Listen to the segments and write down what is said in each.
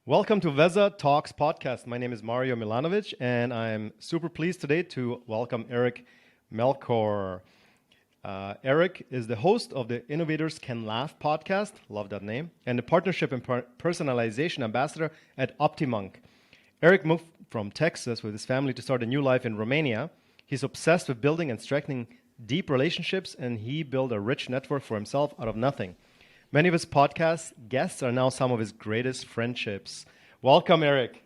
Welcome to VezaTalks Podcast. My name is Mario Milanovic, and I'm super pleased today to welcome Eric Melchor. Eric is the host of the Innovators Can Laugh podcast, love that name, and the partnership and personalization ambassador at OptiMonk. Eric moved from Texas with his family to start a new life in Romania. He's obsessed with building and strengthening deep relationships, and he built a rich network for himself out of nothing. Many of his podcast guests are now some of his greatest friendships. Welcome, Eric.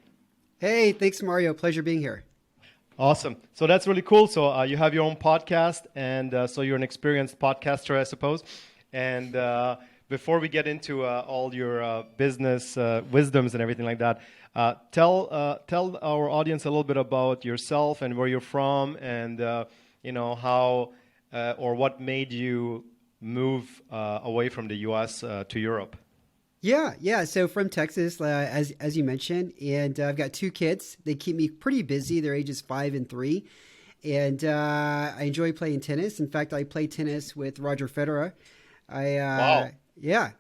Hey, thanks, Mario. Pleasure being here. Awesome. So that's really cool. So you have your own podcast, and so you're an experienced podcaster, I suppose. And before we get into all your business wisdoms and everything like that, tell our audience a little bit about yourself and where you're from, and how or what made you move away from the U.S. To Europe. Yeah. So from Texas, as you mentioned, and I've got two kids. They keep me pretty busy. They're ages 5 and 3, and I enjoy playing tennis. In fact, I play tennis with Roger Federer. Wow. Yeah.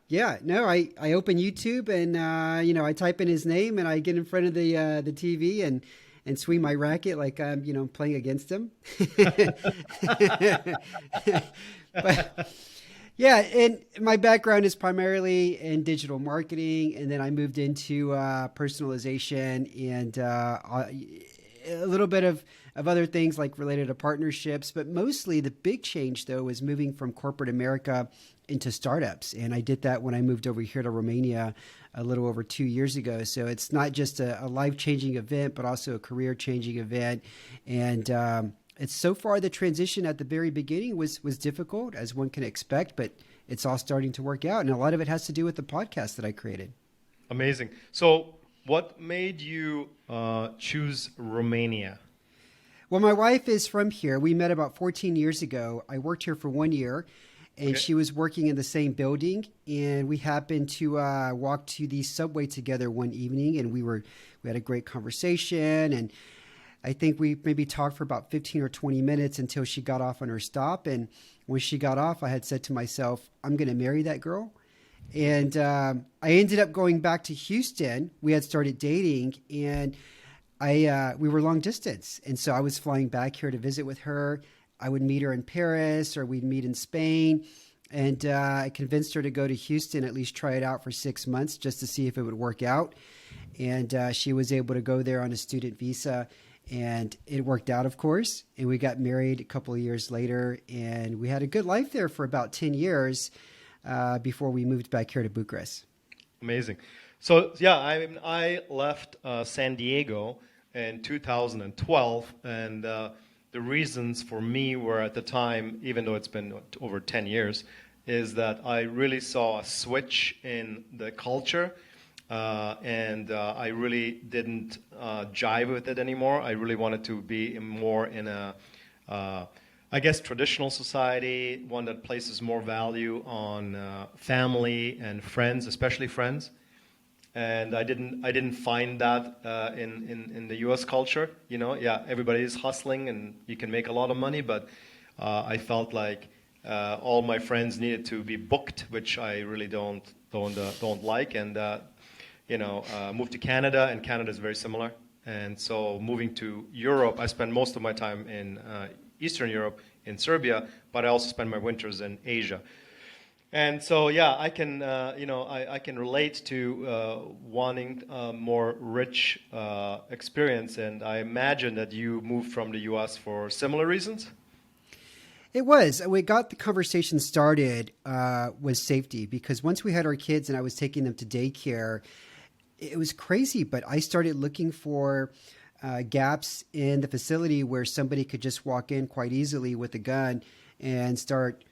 No, I open YouTube and I type in his name and I get in front of the TV and swing my racket like I'm playing against him. But yeah, and my background is primarily in digital marketing, and then I moved into personalization and a little bit of other things like related to partnerships. But mostly the big change, though, was moving from corporate America into startups. And I did that when I moved over here to Romania a little over 2 years ago. So it's not just a life-changing event, but also a career-changing event. And it's so far the transition at the very beginning was difficult, as one can expect, but it's all starting to work out. And a lot of it has to do with the podcast that I created. Amazing. So what made you choose Romania? Well, my wife is from here. We met about 14 years ago. I worked here for 1 year, and she was working in the same building. And we happened to walk to the subway together one evening, and we had a great conversation. And I think we maybe talked for about 15 or 20 minutes until she got off on her stop. And when she got off, I had said to myself, I'm going to marry that girl. And I ended up going back to Houston. We had started dating, and we were long distance. And so I was flying back here to visit with her. I would meet her in Paris, or we'd meet in Spain. And I convinced her to go to Houston, at least try it out for 6 months just to see if it would work out. And she was able to go there on a student visa. And it worked out, of course, and we got married a couple of years later, and we had a good life there for about 10 years before we moved back here to Bucharest. Amazing. So, yeah, I left San Diego in 2012, and the reasons for me were at the time, even though it's been over 10 years, is that I really saw a switch in the culture. And I really didn't jive with it anymore. I really wanted to be more in a, traditional society, one that places more value on family and friends, especially friends. And I didn't find that in the U.S. culture. Everybody is hustling and you can make a lot of money, but I felt like all my friends needed to be booked, which I really don't like. And moved to Canada, and Canada is very similar. And so moving to Europe, I spend most of my time in Eastern Europe, in Serbia, but I also spend my winters in Asia. And so, I can, I can relate to wanting a more rich experience. And I imagine that you moved from the U.S. for similar reasons. It was. We got the conversation started was safety, because once we had our kids and I was taking them to daycare, it was crazy, but I started looking for gaps in the facility where somebody could just walk in quite easily with a gun and start,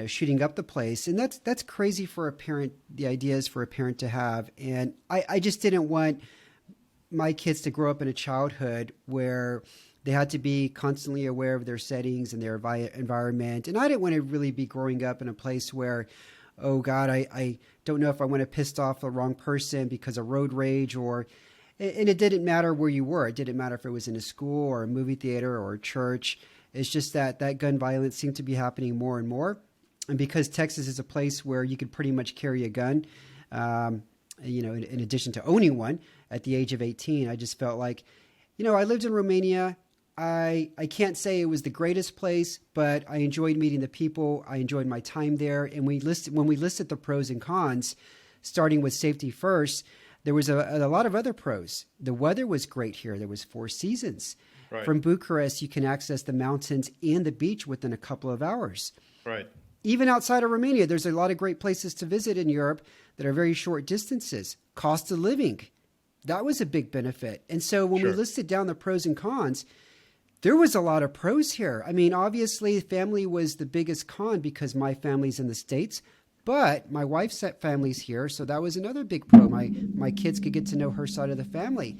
shooting up the place. And that's crazy for a parent. The idea is for a parent to have. And I just didn't want my kids to grow up in a childhood where they had to be constantly aware of their settings and their environment. And I didn't want to really be growing up in a place where, oh God, I don't know if I want to piss off the wrong person because of road rage, and it didn't matter where you were. It didn't matter if it was in a school or a movie theater or a church. It's just that gun violence seemed to be happening more and more. And because Texas is a place where you could pretty much carry a gun, in addition to owning one at the age of 18, I just felt like, I lived in Romania. I can't say it was the greatest place, but I enjoyed meeting the people. I enjoyed my time there. And when we listed the pros and cons, starting with safety first, there was a lot of other pros. The weather was great here. There was 4 seasons. Right. From Bucharest, you can access the mountains and the beach within a couple of hours. Right. Even outside of Romania, there's a lot of great places to visit in Europe that are very short distances. Cost of living, that was a big benefit. And so when we listed down the pros and cons, there was a lot of pros here. I mean, obviously, family was the biggest con because my family's in the States, but my wife's family's here, so that was another big pro. My kids could get to know her side of the family.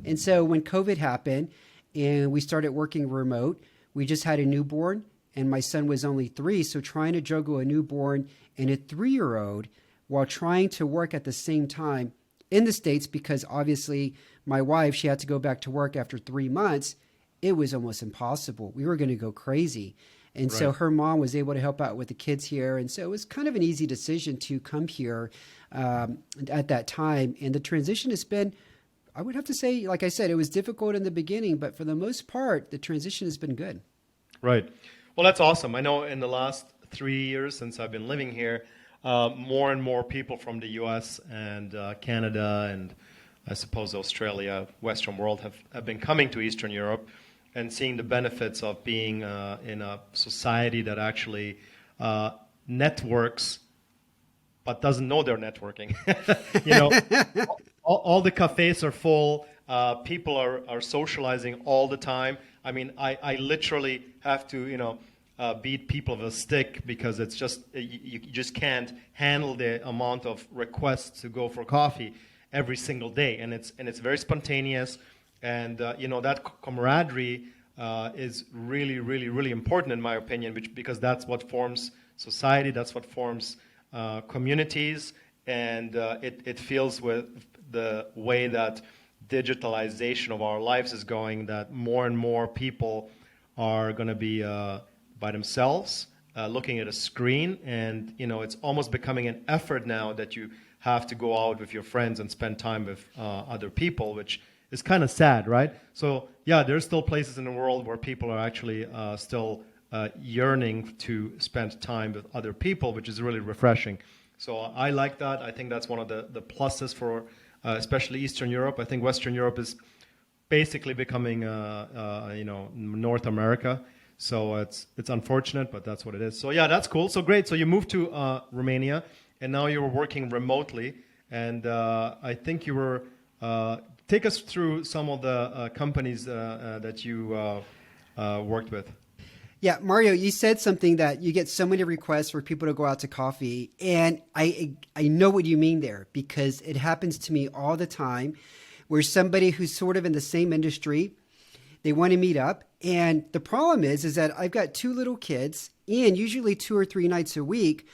And so when COVID happened and we started working remote, we just had a newborn, and my son was only 3, so trying to juggle a newborn and a 3-year-old while trying to work at the same time in the States, because obviously my wife, she had to go back to work after 3 months, it was almost impossible. We were going to go crazy. And so her mom was able to help out with the kids here. And so it was kind of an easy decision to come here at that time. And the transition has been, I would have to say, like I said, it was difficult in the beginning, but for the most part, the transition has been good. Right. Well, that's awesome. I know in the last 3 years since I've been living here, more and more people from the U.S. and Canada and I suppose Australia, Western world have been coming to Eastern Europe and seeing the benefits of being in a society that actually networks but doesn't know they're networking. All the cafes are full. People are socializing all the time. I mean, I literally have to, beat people with a stick because it's just you just can't handle the amount of requests to go for coffee every single day, and it's very spontaneous, and that camaraderie is really, really, really important in my opinion, because that's what forms society, that's what forms communities, and it feels with the way that digitalization of our lives is going, that more and more people are going to be by themselves, looking at a screen, and it's almost becoming an effort now that you have to go out with your friends and spend time with other people, which is kind of sad, right? So yeah, there's still places in the world where people are actually still yearning to spend time with other people, which is really refreshing. So I like that. I think that's one of the pluses for especially Eastern Europe. I think Western Europe is basically becoming North America. So it's unfortunate, but that's what it is. So yeah, that's cool. So great. So you moved to Romania, and now you're working remotely. And I think you were take us through some of the companies that you worked with. Yeah, Mario, you said something that you get so many requests for people to go out to coffee. And I know what you mean there, because it happens to me all the time where somebody who's sort of in the same industry, they want to meet up. And the problem is that I've got 2 little kids, and usually 2 or 3 nights a week,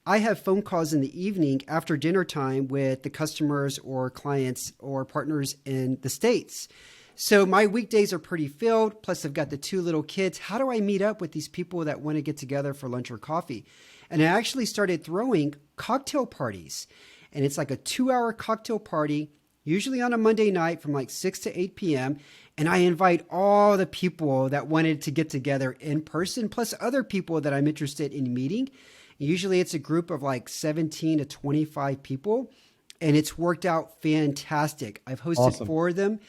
I have phone calls in the evening after dinner time with the customers or clients or partners in the States. So my weekdays are pretty filled. Plus I've got the 2 little kids. How do I meet up with these people that want to get together for lunch or coffee? And I actually started throwing cocktail parties, and it's like a 2-hour cocktail party, usually on a Monday night from like 6 to 8 p.m. And I invite all the people that wanted to get together in person, plus other people that I'm interested in meeting. Usually it's a group of like 17 to 25 people, and it's worked out fantastic. I've hosted 4 of them,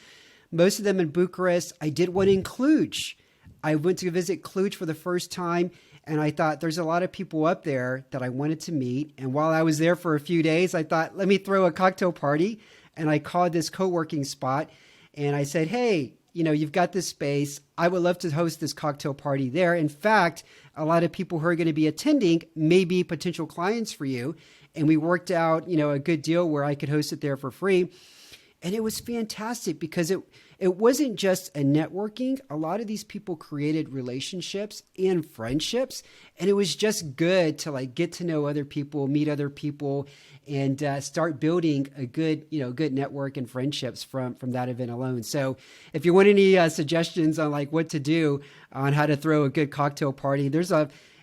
most of them in Bucharest. I did one in Cluj. I went to visit Cluj for the first time, and I thought there's a lot of people up there that I wanted to meet. And while I was there for a few days, I thought, let me throw a cocktail party. And I called this co-working spot, and I said, hey, you've got this space. I would love to host this cocktail party there. In fact, a lot of people who are going to be attending may be potential clients for you. And we worked out, a good deal where I could host it there for free. And it was fantastic because it wasn't just a networking. A lot of these people created relationships and friendships. And it was just good to like get to know other people, meet other people, and start building a good network and friendships from that event alone. So if you want any suggestions on like what to do on how to throw a good cocktail party,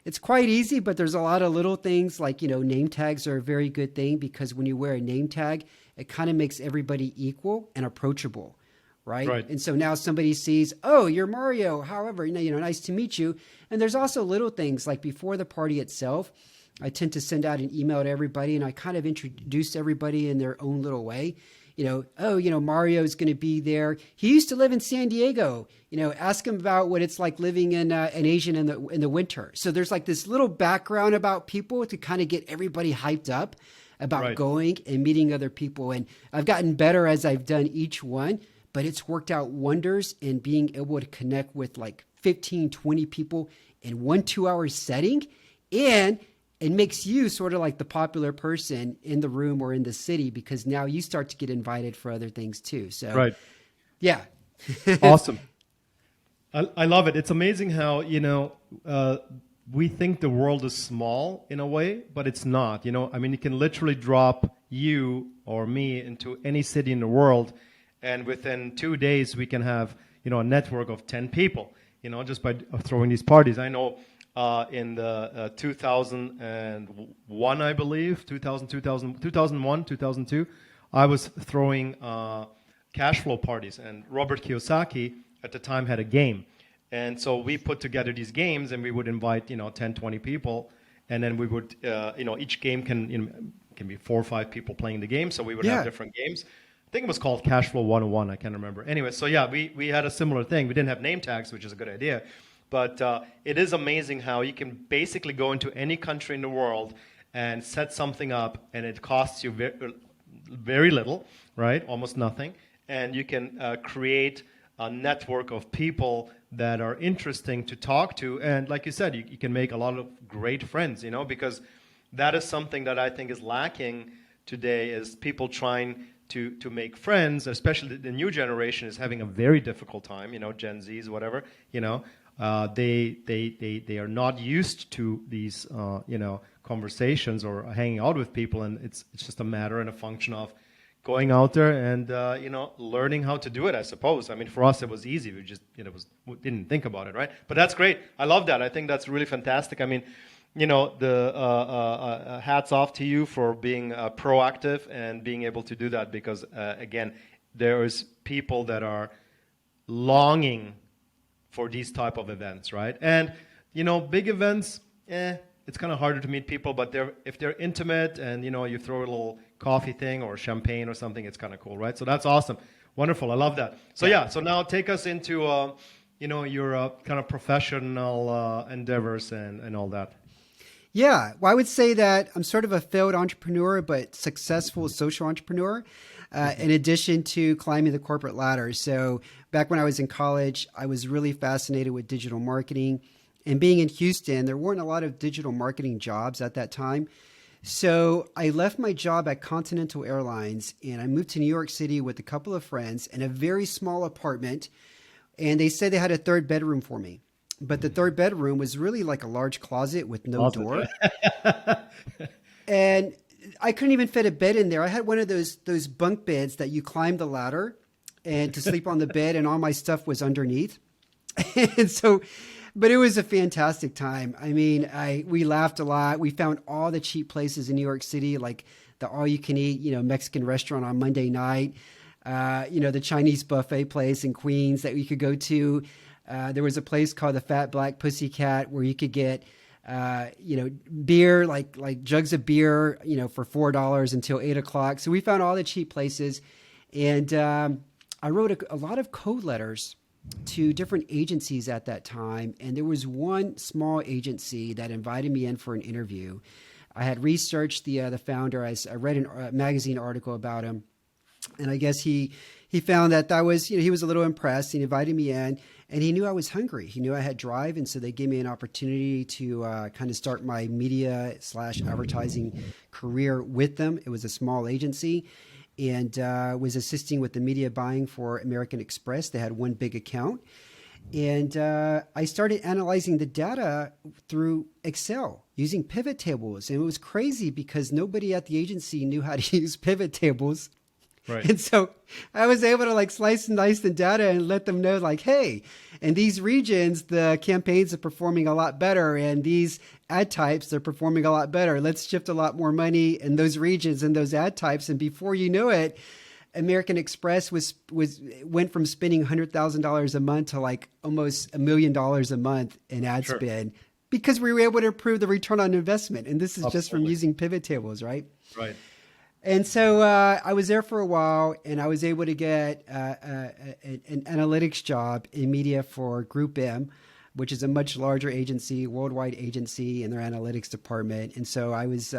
it's it's quite easy, but there's a lot of little things like, name tags are a very good thing because when you wear a name tag, it kind of makes everybody equal and approachable. Right. And so now somebody sees, oh, you're Mario. However, nice to meet you. And there's also little things like before the party itself, I tend to send out an email to everybody and I kind of introduce everybody in their own little way. Mario's going to be there. He used to live in San Diego. Ask him about what it's like living in Asia in the winter. So there's like this little background about people to kind of get everybody hyped up about going and meeting other people. And I've gotten better as I've done each one. But it's worked out wonders in being able to connect with like 15, 20 people in 1-2 hour setting. And it makes you sort of like the popular person in the room or in the city because now you start to get invited for other things too. So, yeah. Awesome. I love it. It's amazing how, we think the world is small in a way, but it's not. You can literally drop you or me into any city in the world. And within 2 days, we can have, a network of 10 people, just by throwing these parties. I know in the 2001, I believe, 2001, 2002, I was throwing cash flow parties. And Robert Kiyosaki at the time had a game. And so we put together these games and we would invite, 10, 20 people. And then we would, each game can be 4 or 5 people playing the game. So we would have different games. I think it was called Cash Flow 101. I can't remember. Anyway, so we had a similar thing. We didn't have name tags, which is a good idea. But it is amazing how you can basically go into any country in the world and set something up, and it costs you very little, right? Almost nothing. And you can create a network of people that are interesting to talk to. And like you said, you can make a lot of great friends, because that is something that I think is lacking today is people trying to make friends, especially the new generation is having a very difficult time, Gen Zs, whatever, they are not used to these, conversations or hanging out with people. And it's just a matter and a function of going out there and, learning how to do it, I suppose. I mean, for us, it was easy. We just, we didn't think about it, right? But that's great. I love that. I think that's really fantastic. I mean, the hats off to you for being proactive and being able to do that because, again, there is people that are longing for these type of events, right? And, big events, it's kind of harder to meet people, but if they're intimate and, you throw a little coffee thing or champagne or something, it's kind of cool, right? So that's awesome. Wonderful. I love that. So, so now take us into, your kind of professional endeavors and all that. Yeah, well, I would say that I'm sort of a failed entrepreneur, but successful social entrepreneur, in addition to climbing the corporate ladder. So back when I was in college, I was really fascinated with digital marketing. And being in Houston, there weren't a lot of digital marketing jobs at that time. So I left my job at Continental Airlines and I moved to New York City with a couple of friends in a very small apartment. And they said they had a third bedroom for me. But the third bedroom was really like a large closet with no door. And I couldn't even fit a bed in there. I had one of those bunk beds that you climb the ladder and to sleep on the bed, and all my stuff was underneath. And so, but it was a fantastic time. I mean, we laughed a lot. We found all the cheap places in New York City, like the all-you-can-eat, Mexican restaurant on Monday night, the Chinese buffet place in Queens that we could go to. There was a place called the Fat Black Pussycat where you could get, beer, like jugs of beer, for $4 until 8 o'clock. So we found all the cheap places. And I wrote a lot of code letters to different agencies at that time. And there was one small agency that invited me in for an interview. I had researched the founder. I read a magazine article about him. And I guess he found that was, he was a little impressed. He invited me in. And he knew I was hungry. He knew I had drive. And so they gave me an opportunity to kind of start my media/advertising career with them. It was a small agency and was assisting with the media buying for American Express. They had one big account. And I started analyzing the data through Excel using pivot tables. And it was crazy because nobody at the agency knew how to use pivot tables. Right. And so I was able to like slice and dice the data and let them know like, hey, in these regions, the campaigns are performing a lot better, and these ad types, they're performing a lot better. Let's shift a lot more money in those regions and those ad types. And before you know it, American Express went from spending $100,000 a month to like almost $1 million a month in ad spend, because we were able to improve the return on investment. And this is just from using pivot tables, right? Right. And so I was there for a while, and I was able to get an analytics job in media for Group M, which is a much larger agency, worldwide agency in their analytics department. And so I was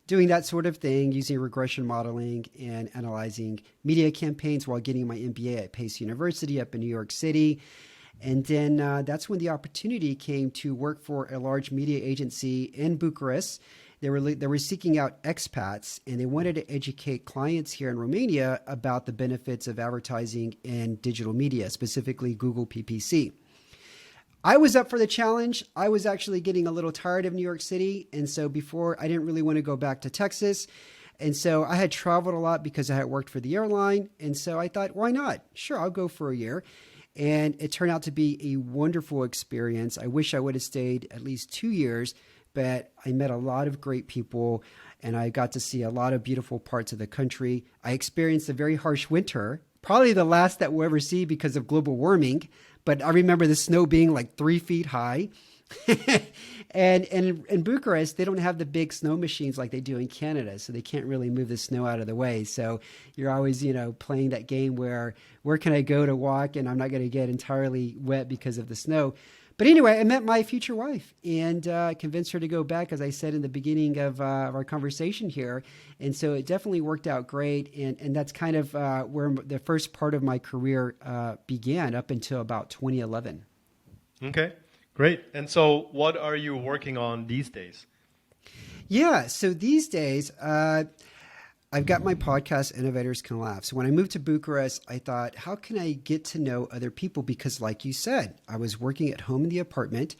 doing that sort of thing, using regression modeling and analyzing media campaigns while getting my MBA at Pace University up in New York City. And then that's when the opportunity came to work for a large media agency in Bucharest. They were seeking out expats, and they wanted to educate clients here in Romania about the benefits of advertising in digital media, specifically Google PPC. I was up for the challenge. I was actually getting a little tired of New York City. And so before, I didn't really want to go back to Texas. And so I had traveled a lot because I had worked for the airline. And so I thought, why not? Sure, I'll go for a year. And it turned out to be a wonderful experience. I wish I would have stayed at least 2 years, but I met a lot of great people, and I got to see a lot of beautiful parts of the country. I experienced a very harsh winter, probably the last that we'll ever see because of global warming. But I remember the snow being like 3 feet high. and in Bucharest, they don't have the big snow machines like they do in Canada, so they can't really move the snow out of the way. So you're always, playing that game where can I go to walk and I'm not going to get entirely wet because of the snow. But anyway, I met my future wife and convinced her to go back, as I said in the beginning of our conversation here. And so it definitely worked out great. And that's kind of where the first part of my career began up until about 2011. Okay, great. And so what are you working on these days? Yeah, so these days, I've got my podcast, Innovators Can Laugh. So when I moved to Bucharest, I thought, how can I get to know other people? Because like you said, I was working at home in the apartment,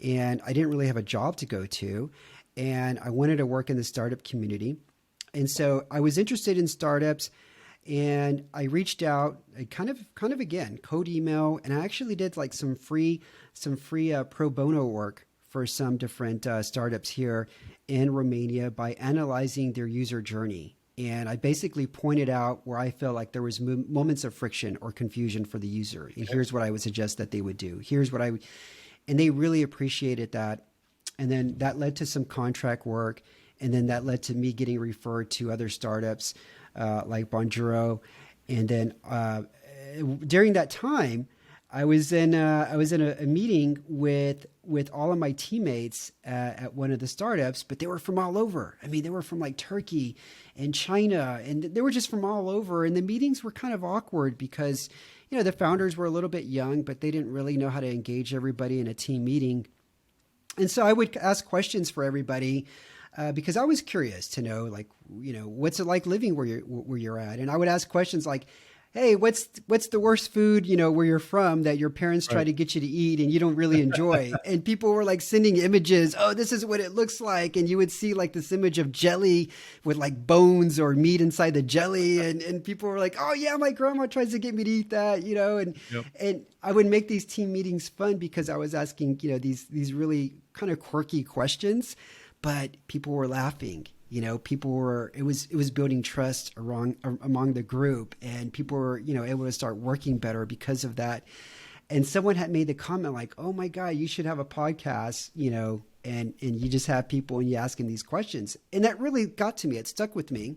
and I didn't really have a job to go to, and I wanted to work in the startup community. And so I was interested in startups, and I reached out, kind of again, cold email, and I actually did like some free pro bono work for some different startups here in Romania by analyzing their user journey. And I basically pointed out where I felt like there was moments of friction or confusion for the user. And here's what I would suggest that they would do. And they really appreciated that. And then that led to some contract work. And then that led to me getting referred to other startups like Bonjuro. And then during that time, I was in a meeting with all of my teammates at one of the startups, but they were from all over. I mean, they were from like Turkey and China, and they were just from all over. And the meetings were kind of awkward because, the founders were a little bit young, but they didn't really know how to engage everybody in a team meeting. And so I would ask questions for everybody because I was curious to know, like, what's it like living where you're at? And I would ask questions like, hey, what's the worst food, where you're from that your parents try to get you to eat and you don't really enjoy? And people were like sending images. Oh, this is what it looks like. And you would see like this image of jelly with like bones or meat inside the jelly. And people were like, oh yeah, my grandma tries to get me to eat that, and I would make these team meetings fun because I was asking, these really kind of quirky questions, but people were laughing. It was building trust among the group, and people were, able to start working better because of that. And someone had made the comment like, oh my God, you should have a podcast, and you just have people and you ask them these questions. And that really got to me. It stuck with me.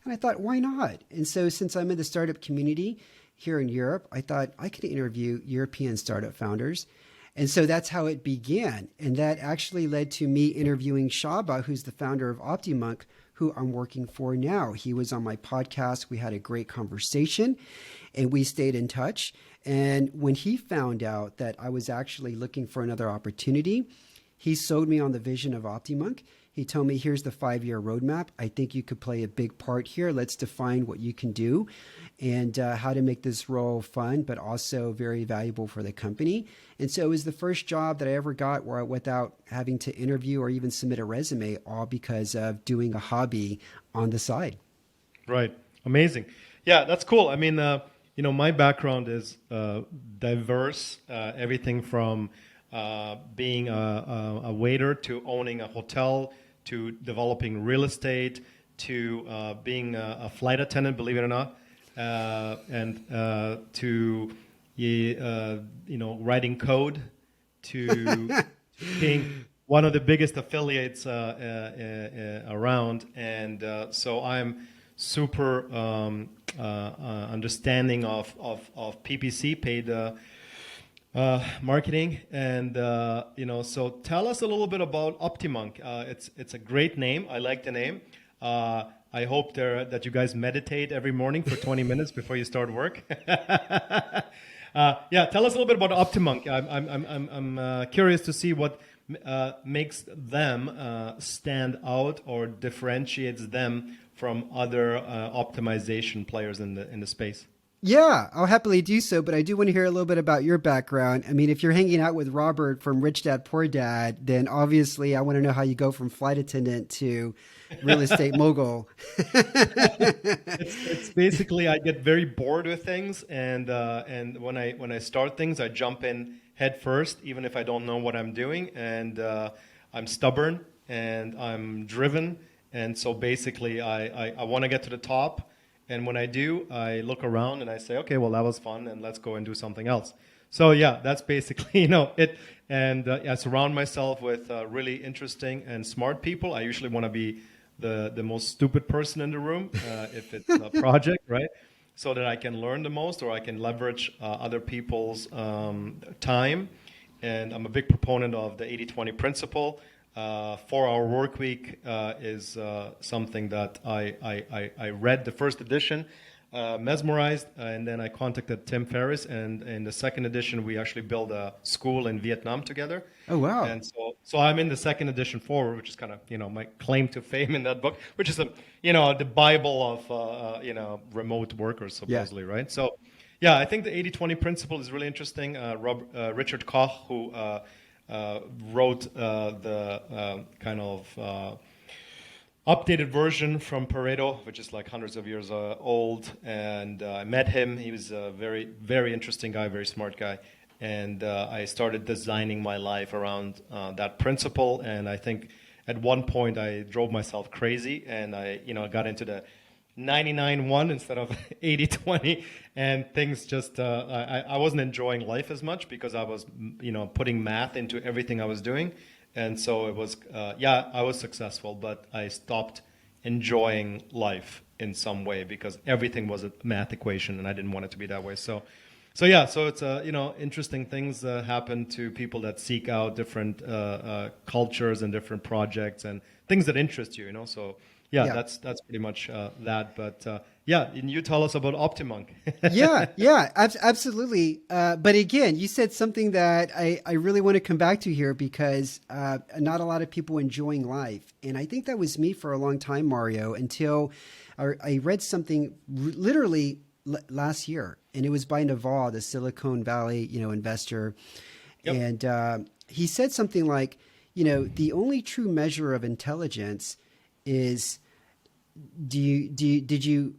And I thought, why not? And so since I'm in the startup community here in Europe, I thought I could interview European startup founders. And so that's how it began. And that actually led to me interviewing Shaba, who's the founder of OptiMonk, who I'm working for now. He was on my podcast. We had a great conversation and we stayed in touch. And when he found out that I was actually looking for another opportunity, he sold me on the vision of OptiMonk. He told me, here's the 5-year roadmap. I think you could play a big part here. Let's define what you can do and how to make this role fun, but also very valuable for the company. And so it was the first job that I ever got without having to interview or even submit a resume, all because of doing a hobby on the side. Right. Amazing. Yeah, that's cool. I mean, my background is diverse. Everything from being a waiter to owning a hotel to developing real estate to being a flight attendant, believe it or not, and to writing code to being one of the biggest affiliates around. And so I'm super understanding of PPC, paid marketing. And, so tell us a little bit about OptiMonk. It's a great name. I like the name. I hope that you guys meditate every morning for 20 minutes before you start work. Tell us a little bit about OptiMonk. I'm curious to see what makes them stand out or differentiates them from other optimization players in the space. Yeah, I'll happily do so, but I do want to hear a little bit about your background. I mean, if you're hanging out with Robert from Rich Dad Poor Dad, then obviously I want to know how you go from flight attendant to real estate mogul. It's basically, I get very bored with things, and when I start things, I jump in head first, even if I don't know what I'm doing, and I'm stubborn and I'm driven, and so basically I want to get to the top. And when I do, I look around and I say, okay, well, that was fun, and let's go and do something else. So yeah, that's basically, it. And I surround myself with really interesting and smart people. I usually want to be the most stupid person in the room if it's a project, right? So that I can learn the most, or I can leverage other people's time. And I'm a big proponent of the 80-20 principle. 4-hour work week is something that I read the first edition, mesmerized, and then I contacted Tim Ferriss, and in the second edition we actually built a school in Vietnam together. Oh wow! And so I'm in the second edition forward, which is kind of my claim to fame in that book, which is the Bible of remote workers supposedly, right? So yeah, I think the 80-20 principle is really interesting. Richard Koch, who wrote the kind of updated version from Pareto, which is like hundreds of years old. And I met him. He was a very, very interesting guy, very smart guy. And I started designing my life around that principle. And I think at one point I drove myself crazy, and I got into the 99-1 instead of 80-20, and things just I wasn't enjoying life as much because I was putting math into everything I was doing, and so it was I was successful, but I stopped enjoying life in some way because everything was a math equation, and I didn't want it to be that way. So it's interesting things happen to people that seek out different cultures and different projects and things that interest you. So. Yeah, that's pretty much that. But and you tell us about OptiMonk. Absolutely. But again, you said something that I really want to come back to here because not a lot of people enjoying life. And I think that was me for a long time, Mario, until I read something literally last year. And it was by Naval, the Silicon Valley, investor. Yep. And he said something like, the only true measure of intelligence is did you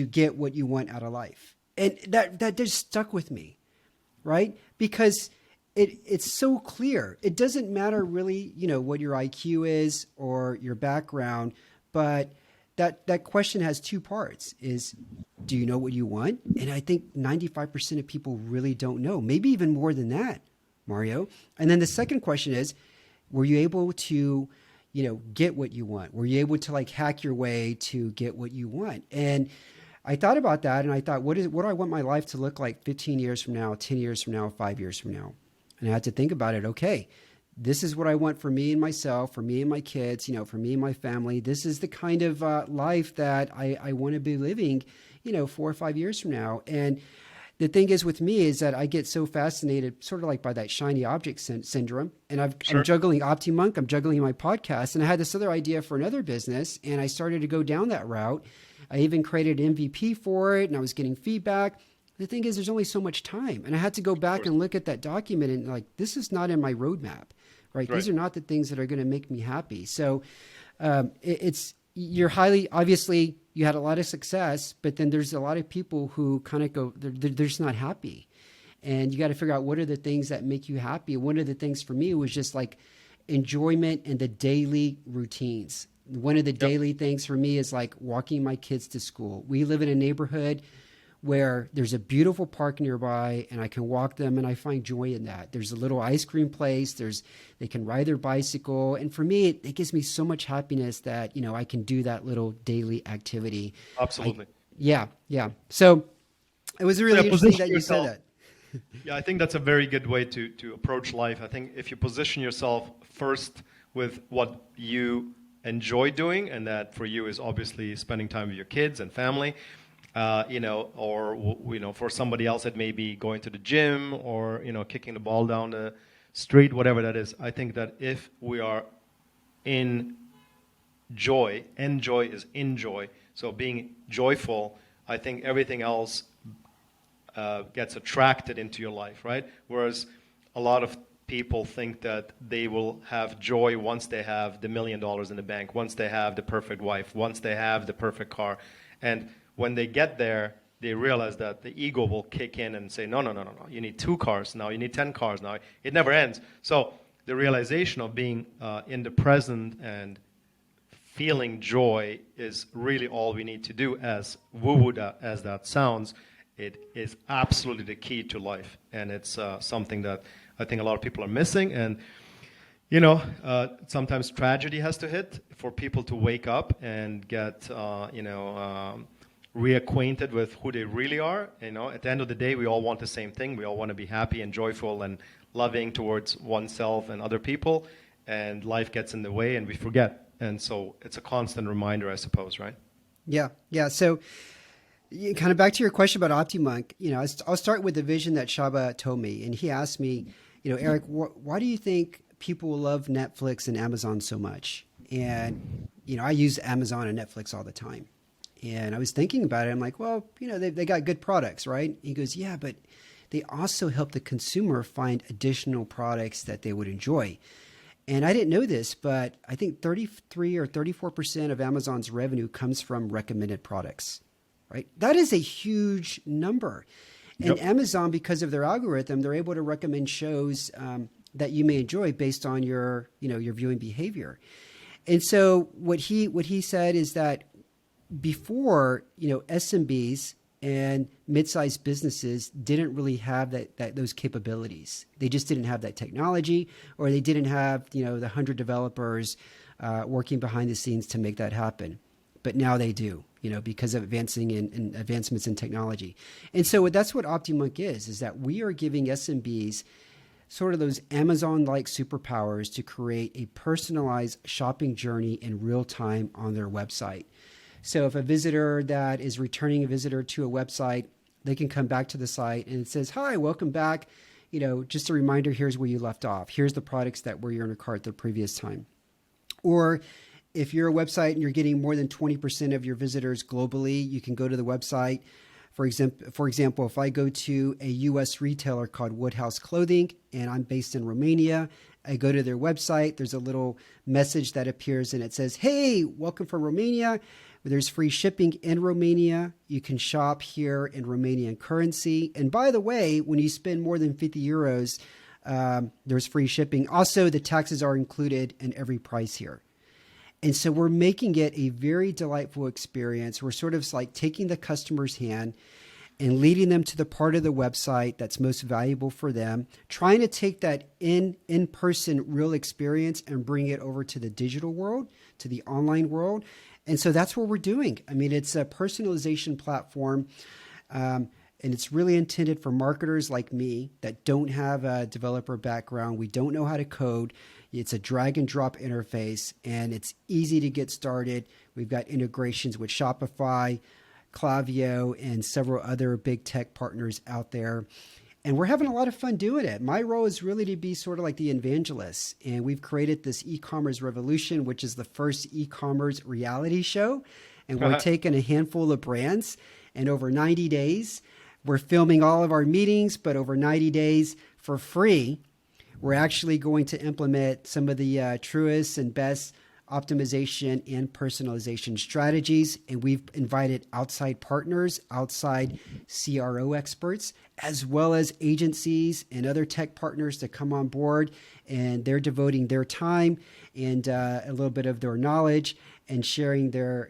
get what you want out of life? And that just stuck with me, right? Because it's so clear. It doesn't matter really, what your IQ is or your background, but that question has two parts: is do you know what you want? And I think 95% of people really don't know, maybe even more than that, Mario. And then the second question is, were you able to get what you want? Were you able to hack your way to get what you want? And I thought about that, and I thought, what do I want my life to look like 15 years from now, 10 years from now, 5 years from now? And I had to think about it. Okay, this is what I want for me and myself, for me and my kids, for me and my family. This is the kind of life that I want to be living, 4 or 5 years from now. And the thing is with me is that I get so fascinated sort of like by that shiny object syndrome. And I'm juggling OptiMonk, I'm juggling my podcast. And I had this other idea for another business, and I started to go down that route. I even created an MVP for it, and I was getting feedback. The thing is, there's only so much time. And I had to go back and look at that document and this is not in my roadmap, right? These are not the things that are going to make me happy. So you're highly, obviously, you had a lot of success, but then there's a lot of people who kind of go, they're just not happy. And you got to figure out what are the things that make you happy. One of the things for me was just like enjoyment and the daily routines. One of the daily things for me is like walking my kids to school. We live in a neighborhood where there's a beautiful park nearby and I can walk them and I find joy in that. There's a little ice cream place. They can ride their bicycle. And for me, it gives me so much happiness that, you know, I can do that little daily activity. Absolutely. Yeah. So it was really interesting that you said that. Yeah, I think that's a very good way to approach life. I think if you position yourself first with what you enjoy doing, and that for you is obviously spending time with your kids and family, or for somebody else it may be going to the gym or kicking the ball down the street, whatever that is. I think that if we are in joy, and joy is in joy, so being joyful, I think everything else gets attracted into your life, right? Whereas a lot of people think that they will have joy once they have the $1 million in the bank, once they have the perfect wife, once they have the perfect car. And when they get there, they realize that the ego will kick in and say, no, you need 2 cars now, you need 10 cars now. It never ends. So the realization of being in the present and feeling joy is really all we need to do, as woo-woo as that sounds. It is absolutely the key to life, and it's something that I think a lot of people are missing. And sometimes tragedy has to hit for people to wake up and get reacquainted with who they really are. At the end of the day, we all want the same thing. We all want to be happy and joyful and loving towards oneself and other people. And life gets in the way, and we forget. And so it's a constant reminder, I suppose, right? Yeah. So. Kind of back to your question about OptiMonk, I'll start with the vision that Shaba told me. And he asked me, Eric, why do you think people love Netflix and Amazon so much? And, I use Amazon and Netflix all the time. And I was thinking about it. I'm like, well, they got good products, right? He goes, yeah, but they also help the consumer find additional products that they would enjoy. And I didn't know this, but I think 33 or 34% of Amazon's revenue comes from recommended products. Right? That is a huge number. And Amazon, because of their algorithm, they're able to recommend shows that you may enjoy based on your viewing behavior. And so what he said is that before, SMBs and mid-sized businesses didn't really have those capabilities. They just didn't have that technology, or they didn't have, the 100 developers working behind the scenes to make that happen. But now they do, because of advancements in technology. And so that's what OptiMonk is that we are giving SMBs sort of those Amazon-like superpowers to create a personalized shopping journey in real time on their website. So if a visitor that is returning a visitor to a website, they can come back to the site and it says, hi, welcome back. Just a reminder, here's where you left off. Here's the products that were in your cart the previous time. Or if you're a website and you're getting more than 20% of your visitors globally, you can go to the website. For example, if I go to a U.S. retailer called Woodhouse Clothing and I'm based in Romania, I go to their website. There's a little message that appears and it says, hey, welcome from Romania. There's free shipping in Romania. You can shop here in Romanian currency. And by the way, when you spend more than 50 euros, there's free shipping. Also, the taxes are included in every price here. And so we're making it a very delightful experience. We're sort of like taking the customer's hand and leading them to the part of the website that's most valuable for them, trying to take that in-person real experience and bring it over to the digital world, to the online world. And so that's what we're doing. I mean, it's a personalization platform, and it's really intended for marketers like me that don't have a developer background. We don't know how to code. It's a drag and drop interface, and it's easy to get started. We've got integrations with Shopify, Klaviyo, and several other big tech partners out there. And we're having a lot of fun doing it. My role is really to be sort of like the evangelist. And we've created this e-commerce revolution, which is the first e-commerce reality show. And we're taking a handful of brands, and over 90 days, we're filming all of our meetings, but over 90 days for free, we're actually going to implement some of the truest and best optimization and personalization strategies. And we've invited outside partners, outside CRO experts, as well as agencies and other tech partners to come on board. And they're devoting their time and a little bit of their knowledge and sharing their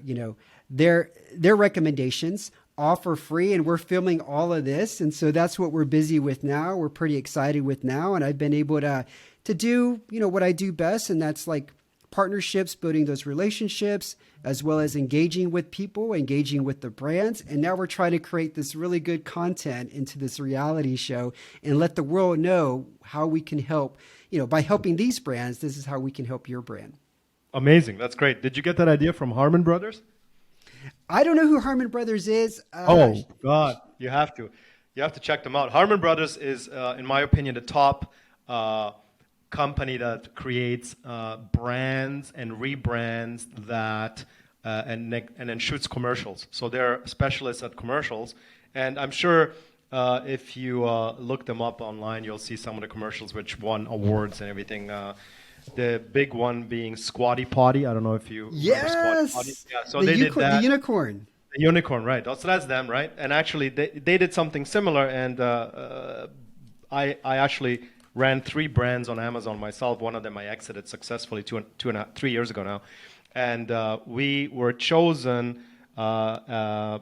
recommendations, all for free. And we're filming all of this. And so that's what we're busy with now. We're pretty excited with now. And I've been able to do, what I do best. And that's like partnerships, building those relationships, as well as engaging with people, engaging with the brands. And now we're trying to create this really good content into this reality show and let the world know how we can help, by helping these brands, this is how we can help your brand. Amazing. That's great. Did you get that idea from Harmon Brothers? I don't know who Harmon Brothers is. Oh, God. You have to check them out. Harmon Brothers is, in my opinion, the top company that creates brands and rebrands that and then shoots commercials. So they're specialists at commercials. And I'm sure if you look them up online, you'll see some of the commercials which won awards and everything. The big one being Squatty Potty. I don't know if you remember Squatty Potty. Yeah, so they did that. The unicorn. The unicorn, right. So that's them, right? And actually, they did something similar. And I actually ran 3 brands on Amazon myself. One of them I exited successfully 3 years ago now. And we were chosen by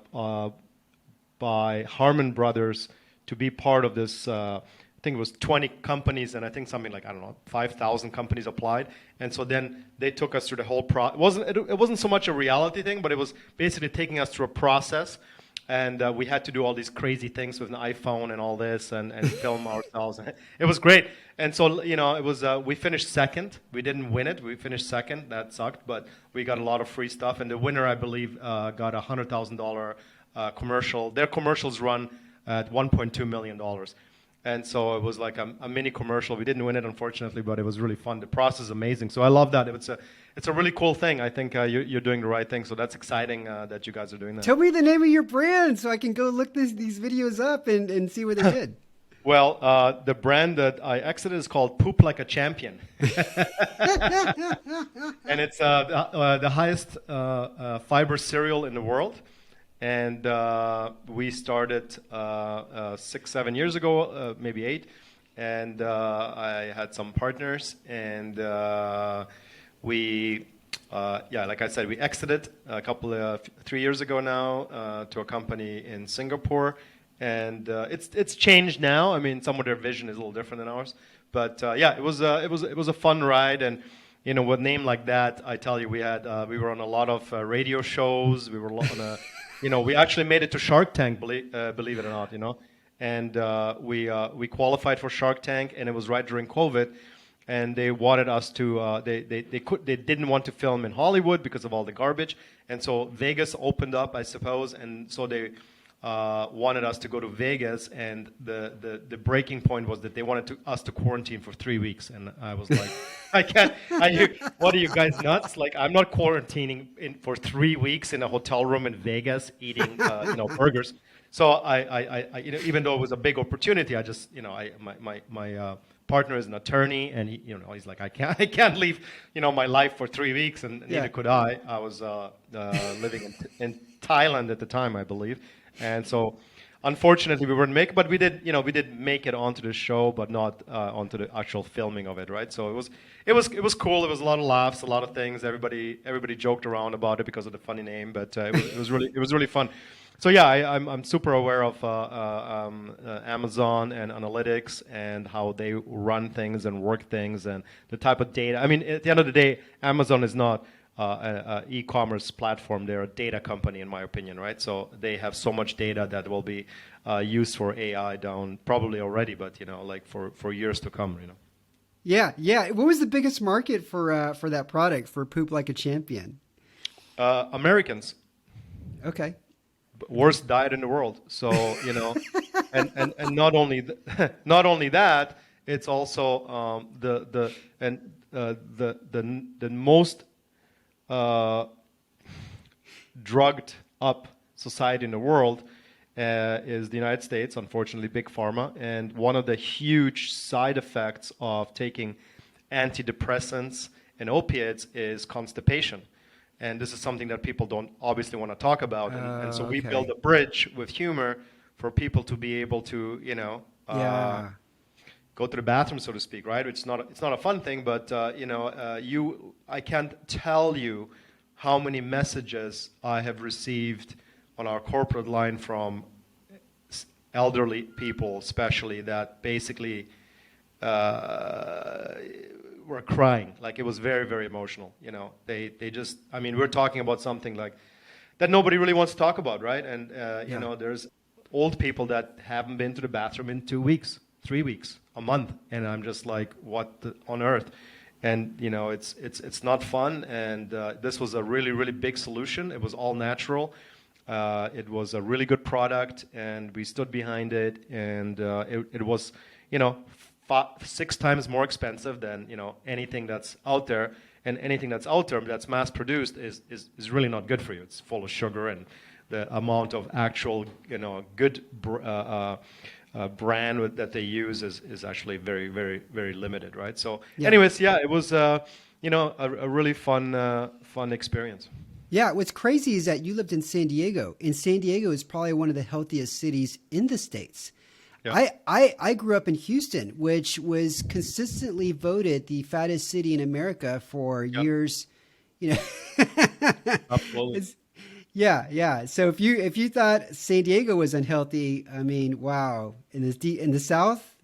Harmon Brothers to be part of this. I think it was 20 companies, and I think something like, 5,000 companies applied. And so then they took us through the whole process. It wasn't so much a reality thing, but it was basically taking us through a process. And we had to do all these crazy things with an iPhone and all this and film ourselves. It was great. And so, it was, we finished second. We didn't win it. We finished second. That sucked, but we got a lot of free stuff. And the winner, I believe, got a $100,000 commercial. Their commercials run at $1.2 million. And so it was like a mini commercial. We didn't win it, unfortunately, but it was really fun. The process is amazing. So I love that. It's a really cool thing. I think you're doing the right thing. So that's exciting that you guys are doing that. Tell me the name of your brand so I can go look these videos up and see what they did. Well, the brand that I exited is called Poop Like a Champion. And it's the highest fiber cereal in the world. And we started 6-7 years ago, maybe 8. And I had some partners. And we, like I said, we exited 3 years ago now to a company in Singapore. And it's changed now. I mean, some of their vision is a little different than ours. But it was a fun ride. And with a name like that, I tell you, we were on a lot of radio shows. We were on a we actually made it to Shark Tank, believe it or not, And we qualified for Shark Tank, and it was right during COVID. And they wanted us to, they didn't want to film in Hollywood because of all the garbage. And so Vegas opened up, I suppose. And so they wanted us to go to Vegas. And the breaking point was that they wanted us to quarantine for 3 weeks. And I was like, what are you guys nuts? Like, I'm not quarantining for 3 weeks in a hotel room in Vegas eating, burgers. So I even though it was a big opportunity, I just, my partner is an attorney, and he's like, I can't leave, my life for 3 weeks, and neither could I. I was living in Thailand at the time, I believe, and so. Unfortunately, we wouldn't make it, but we did make it onto the show, but not onto the actual filming of it, right? So it was cool. It was a lot of laughs, a lot of things. Everybody joked around about it because of the funny name, but it was really fun. So yeah, I'm super aware of Amazon and analytics and how they run things and work things and the type of data. I mean, at the end of the day, Amazon is not an e-commerce platform. They're a data company, in my opinion, right? So they have so much data that will be used for AI down probably already, but like for years to come, Yeah. What was the biggest market for that product, for Poop Like a Champion? Americans. Okay. Worst diet in the world. So and not only that, it's also the most drugged up society in the world is the United States, unfortunately, big pharma. And one of the huge side effects of taking antidepressants in opiates is constipation. And this is something that people don't obviously want to talk about. And so we build a bridge with humor for people to be able to, go to the bathroom, so to speak, right? It's not a fun thing, but I can't tell you how many messages I have received on our corporate line from elderly people, especially, that basically were crying. Like, it was very, very emotional. They just, I mean, we're talking about something like that nobody really wants to talk about, right? And there's old people that haven't been to the bathroom in 2 weeks, 3 weeks, a month, and I'm just like, what on earth? And it's not fun. And this was a really, really big solution. It was all natural. It was a really good product, and we stood behind it. And it was 6 times more expensive than anything that's out there. And anything that's out there that's mass produced is really not good for you. It's full of sugar, and the amount of actual good brand that they use is actually very, very, very limited, right? So, anyways, it was a really fun experience. Yeah, what's crazy is that you lived in San Diego, and San Diego is probably one of the healthiest cities in the States. Yeah. I grew up in Houston, which was consistently voted the fattest city in America for years. Absolutely. Yeah. So if you thought San Diego was unhealthy, I mean, wow. In the South,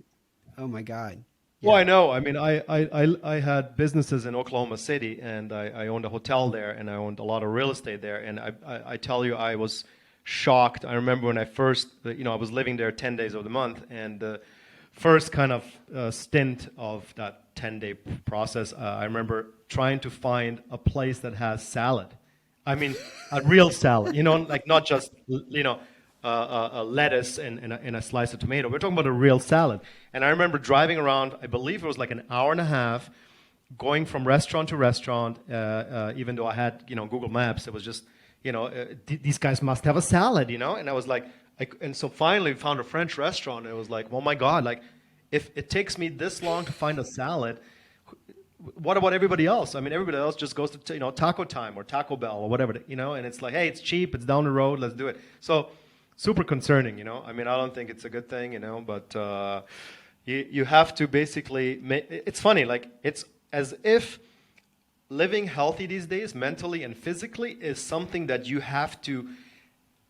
oh my God. Yeah. Well, I know. I mean, I had businesses in Oklahoma City, and I owned a hotel there, and I owned a lot of real estate there. And I tell you, I was shocked. I remember when I first, I was living there 10 days of the month, and the first kind of stint of that 10-day process, I remember trying to find a place that has salad. I mean, a real salad, like not just, a lettuce and a slice of tomato. We're talking about a real salad. And I remember driving around, I believe it was like an hour and a half, going from restaurant to restaurant, even though I had, Google Maps. It was just, these guys must have a salad, And I was like, and so finally we found a French restaurant, and it was like, oh my God, like, if it takes me this long to find a salad, what about everybody else? I mean, everybody else just goes to Taco Time or Taco Bell or whatever, and it's like, hey, it's cheap, it's down the road, let's do it. So super concerning, I mean, I don't think it's a good thing, but you have to basically it's funny, like, it's as if living healthy these days, mentally and physically, is something that you have to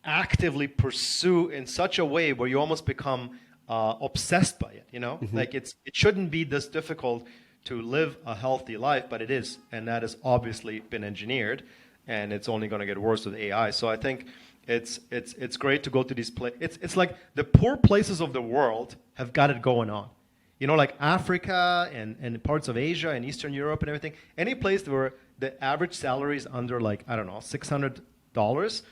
actively pursue in such a way where you almost become obsessed by it, Mm-hmm. Like, it shouldn't be this difficult to live a healthy life, but it is, and that has obviously been engineered, and it's only going to get worse with AI. So I think it's great to go to these places. It's like the poor places of the world have got it going on, like Africa and parts of Asia and Eastern Europe and everything. Any place where the average salary is under, like, I don't know, $600,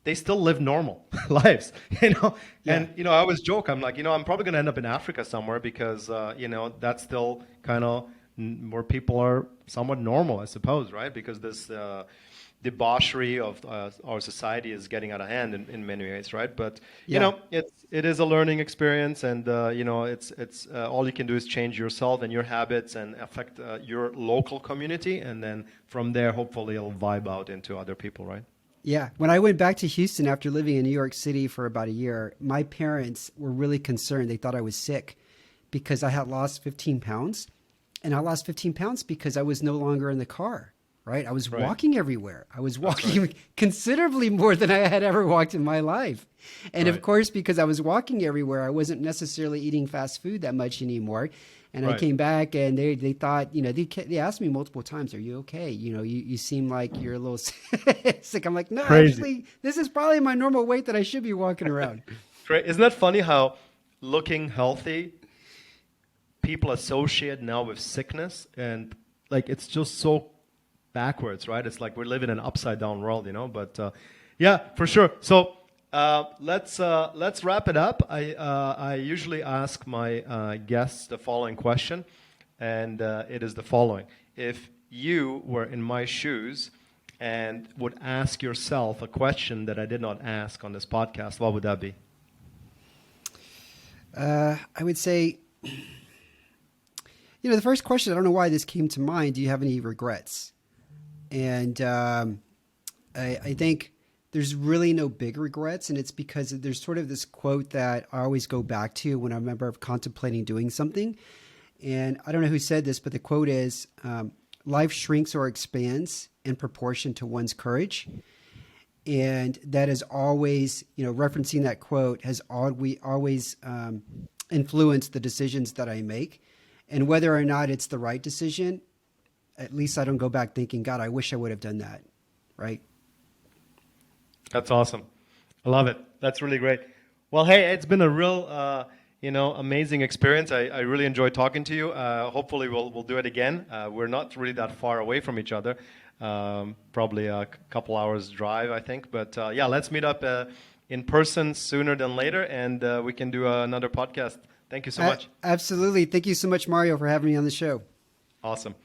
they still live normal lives, Yeah. And, I always joke, I'm like, I'm probably going to end up in Africa somewhere because, that's still kind of where people are somewhat normal, I suppose, right? Because this debauchery of our society is getting out of hand in many ways, right? But, it is a learning experience, and, it's all you can do is change yourself and your habits and affect your local community. And then from there, hopefully it'll vibe out into other people, right? Yeah. When I went back to Houston after living in New York City for about a year, my parents were really concerned. They thought I was sick because I had lost 15 pounds. And I lost 15 pounds because I was no longer in the car, right? I was walking everywhere. I was walking considerably more than I had ever walked in my life. And of course, because I was walking everywhere, I wasn't necessarily eating fast food that much anymore. And I came back, and they thought, they asked me multiple times, "Are you okay? You seem like you're a little sick." I'm like, "No, actually, this is probably my normal weight that I should be walking around." Great. Isn't that funny how looking healthy people associate now with sickness? And like, it's just so backwards, right? It's like we're living in an upside down world, But yeah, for sure. So let's wrap it up. I usually ask my guests the following question, and it is the following: if you were in my shoes and would ask yourself a question that I did not ask on this podcast, what would that be? I would say, The first question, I don't know why this came to mind. Do you have any regrets? And I think there's really no big regrets. And it's because there's sort of this quote that I always go back to when I remember contemplating doing something. And I don't know who said this, but the quote is, life shrinks or expands in proportion to one's courage. And that is always, referencing that quote has always influenced the decisions that I make. And whether or not it's the right decision, at least I don't go back thinking, God, I wish I would have done that. Right? That's awesome. I love it. That's really great. Well, hey, it's been a real, amazing experience. I really enjoyed talking to you. Hopefully we'll do it again. We're not really that far away from each other. Probably a couple hours drive, I think. But yeah, let's meet up in person sooner than later, and we can do another podcast. Thank you so much. Absolutely. Thank you so much, Mario, for having me on the show. Awesome.